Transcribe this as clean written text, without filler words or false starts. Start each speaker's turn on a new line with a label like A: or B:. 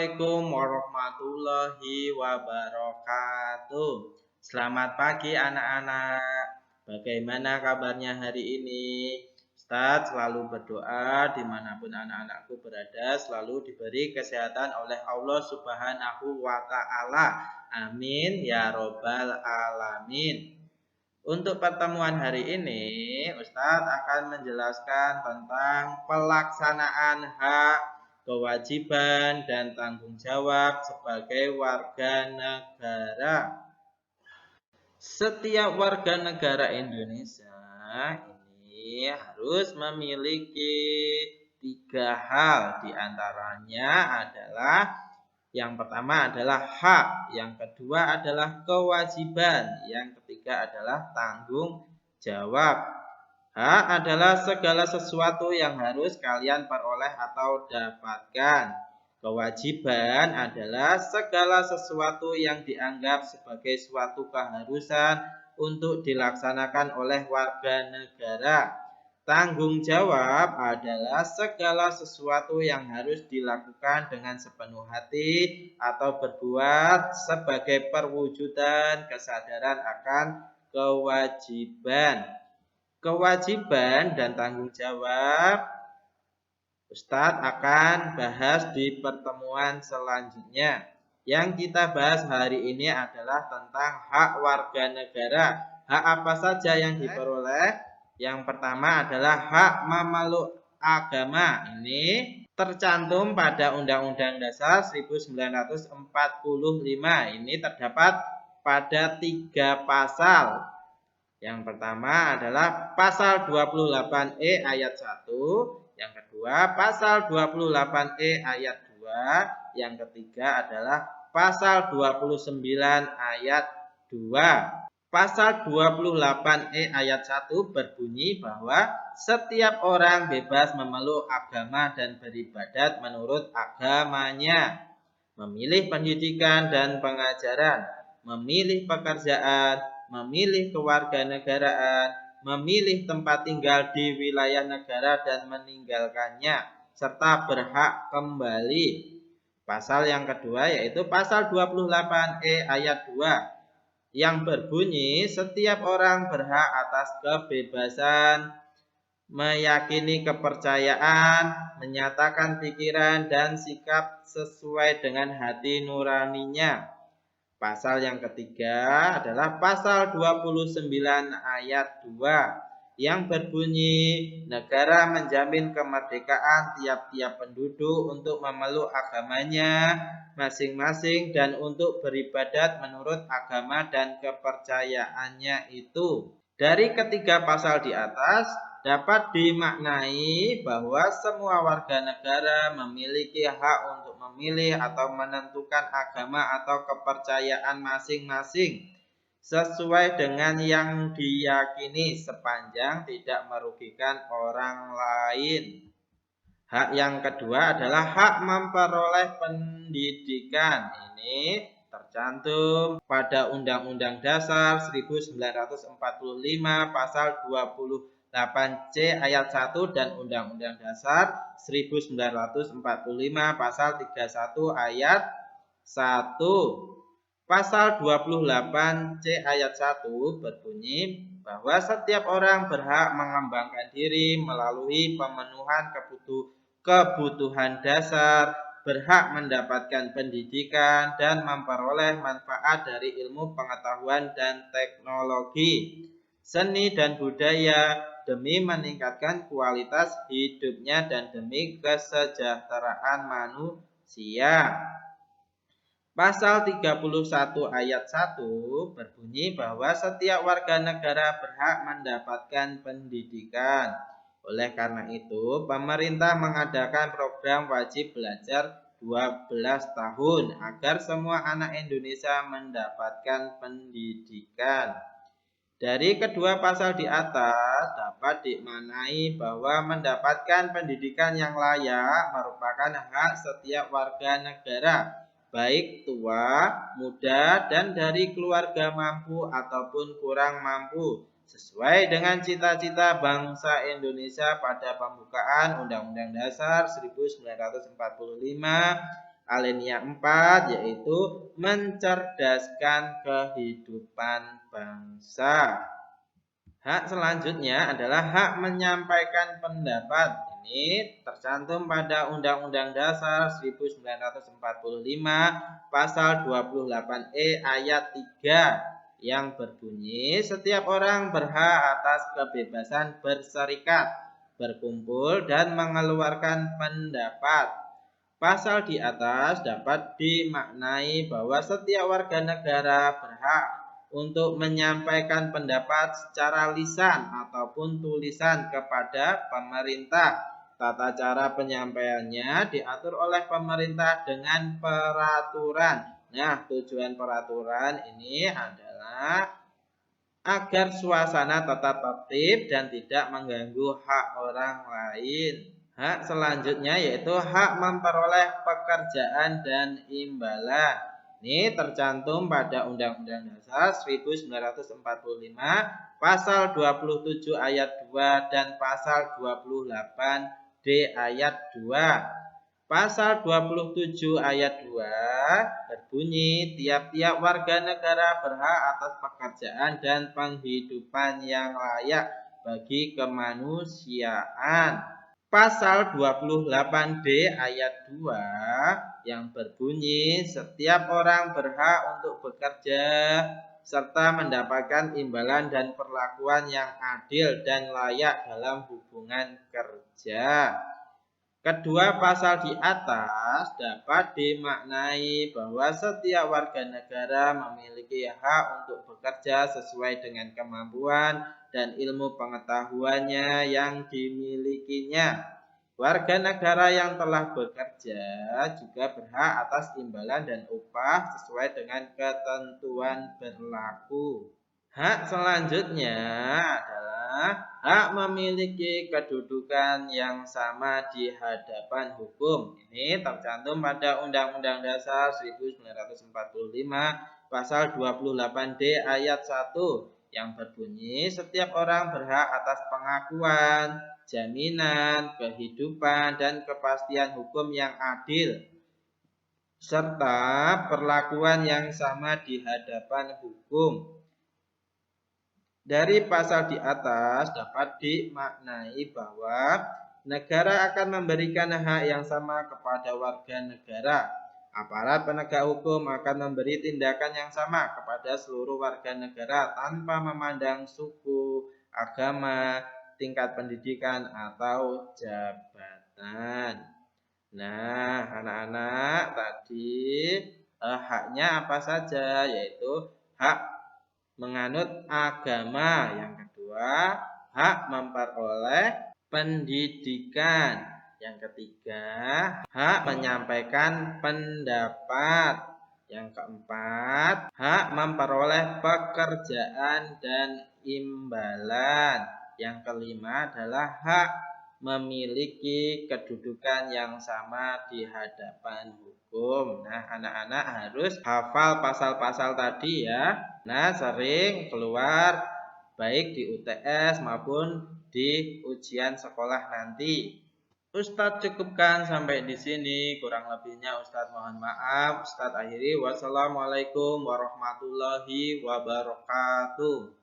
A: Assalamualaikum warahmatullahi wabarakatuh. Selamat pagi anak-anak. Bagaimana kabarnya hari ini? Ustadz selalu berdoa dimanapun anak-anakku berada selalu diberi kesehatan oleh Allah Subhanahu wa Ta'ala. Amin ya Robbal Alamin. Untuk pertemuan hari ini, Ustadz akan menjelaskan tentang pelaksanaan hak, kewajiban, dan tanggung jawab sebagai warga negara. Setiap warga negara Indonesia ini harus memiliki 3 hal. Di antaranya adalah yang pertama adalah hak, yang kedua adalah kewajiban, yang ketiga adalah tanggung jawab. Hak adalah segala sesuatu yang harus kalian peroleh atau dapatkan. Kewajiban adalah segala sesuatu yang dianggap sebagai suatu keharusan untuk dilaksanakan oleh warga negara. Tanggung jawab adalah segala sesuatu yang harus dilakukan dengan sepenuh hati atau berbuat sebagai perwujudan kesadaran akan kewajiban. Kewajiban dan tanggung jawab Ustadz akan bahas di pertemuan selanjutnya. Yang kita bahas hari ini adalah tentang hak warga negara. Hak apa saja yang diperoleh? Yang pertama adalah hak memeluk agama. Ini tercantum pada Undang-Undang Dasar 1945. Ini terdapat pada 3 pasal. Yang pertama adalah pasal 28E ayat 1, yang kedua pasal 28E ayat 2, yang ketiga adalah pasal 29 ayat 2. Pasal 28E ayat 1 berbunyi bahwa setiap orang bebas memeluk agama dan beribadat menurut agamanya, memilih pendidikan dan pengajaran, memilih pekerjaan, memilih kewarganegaraan, memilih tempat tinggal di wilayah negara dan meninggalkannya, serta berhak kembali. Pasal yang kedua yaitu pasal 28E ayat 2 yang berbunyi setiap orang berhak atas kebebasan meyakini kepercayaan, menyatakan pikiran dan sikap sesuai dengan hati nuraninya. Pasal yang ketiga adalah pasal 29 ayat 2 yang berbunyi negara menjamin kemerdekaan tiap-tiap penduduk untuk memeluk agamanya masing-masing dan untuk beribadat menurut agama dan kepercayaannya itu. Dari ketiga pasal di atas dapat dimaknai bahwa semua warga negara memiliki hak untuk memilih atau menentukan agama atau kepercayaan masing-masing sesuai dengan yang diyakini sepanjang tidak merugikan orang lain. Hak yang kedua adalah hak memperoleh pendidikan. Ini tercantum pada Undang-Undang Dasar 1945 pasal 28C ayat 1 dan Undang-Undang Dasar 1945 pasal 31 ayat 1. Pasal 28C ayat 1 berbunyi bahwa setiap orang berhak mengembangkan diri melalui pemenuhan kebutuhan dasar, berhak mendapatkan pendidikan dan memperoleh manfaat dari ilmu pengetahuan dan teknologi, seni dan budaya demi meningkatkan kualitas hidupnya dan demi kesejahteraan manusia. Pasal 31 ayat 1 berbunyi bahwa setiap warga negara berhak mendapatkan pendidikan. Oleh karena itu, pemerintah mengadakan program wajib belajar 12 tahun agar semua anak Indonesia mendapatkan pendidikan. Dari kedua pasal di atas dapat dimaknai bahwa mendapatkan pendidikan yang layak merupakan hak setiap warga negara, baik tua, muda, dan dari keluarga mampu ataupun kurang mampu, sesuai dengan cita-cita bangsa Indonesia pada pembukaan Undang-Undang Dasar 1945 Alinea 4 yaitu mencerdaskan kehidupan bangsa. Hak selanjutnya adalah hak menyampaikan pendapat. Ini tercantum pada Undang-Undang Dasar 1945 pasal 28E ayat 3 yang berbunyi setiap orang berhak atas kebebasan berserikat, berkumpul dan mengeluarkan pendapat. Pasal di atas dapat dimaknai bahwa setiap warga negara berhak untuk menyampaikan pendapat secara lisan ataupun tulisan kepada pemerintah. Tata cara penyampaiannya diatur oleh pemerintah dengan peraturan. Nah, tujuan peraturan ini adalah agar suasana tetap tertib dan tidak mengganggu hak orang lain. Hak selanjutnya yaitu hak memperoleh pekerjaan dan imbalan. Ini tercantum pada Undang-Undang Dasar 1945 pasal 27 ayat 2 dan pasal 28D ayat 2. Pasal 27 ayat 2 berbunyi tiap-tiap warga negara berhak atas pekerjaan dan penghidupan yang layak bagi kemanusiaan. Pasal 28D ayat 2 yang berbunyi setiap orang berhak untuk bekerja serta mendapatkan imbalan dan perlakuan yang adil dan layak dalam hubungan kerja. Kedua pasal di atas dapat dimaknai bahwa setiap warga negara memiliki hak untuk bekerja sesuai dengan kemampuan dan ilmu pengetahuannya yang dimilikinya. Warga negara yang telah bekerja juga berhak atas imbalan dan upah sesuai dengan ketentuan berlaku. Hak selanjutnya adalah hak memiliki kedudukan yang sama di hadapan hukum. Ini tercantum pada Undang-Undang Dasar 1945 pasal 28D ayat 1 yang berbunyi setiap orang berhak atas pengakuan, jaminan, kehidupan, dan kepastian hukum yang adil serta perlakuan yang sama di hadapan hukum. Dari pasal di atas dapat dimaknai bahwa negara akan memberikan hak yang sama kepada warga negara. Aparat penegak hukum akan memberi tindakan yang sama kepada seluruh warga negara tanpa memandang suku, agama, tingkat pendidikan, atau jabatan. Nah, anak-anak tadi haknya apa saja? Yaitu hak menganut agama. Yang kedua, hak memperoleh pendidikan. Yang ketiga, hak menyampaikan pendapat. Yang keempat, hak memperoleh pekerjaan dan imbalan. Yang kelima adalah hak memiliki kedudukan yang sama di hadapan hukum. Nah, anak-anak harus hafal pasal-pasal tadi ya. Nah, sering keluar baik di UTS maupun di ujian sekolah nanti. Ustadz cukupkan sampai di sini. Kurang lebihnya Ustadz mohon maaf. Ustadz akhiri. Wassalamualaikum warahmatullahi wabarakatuh.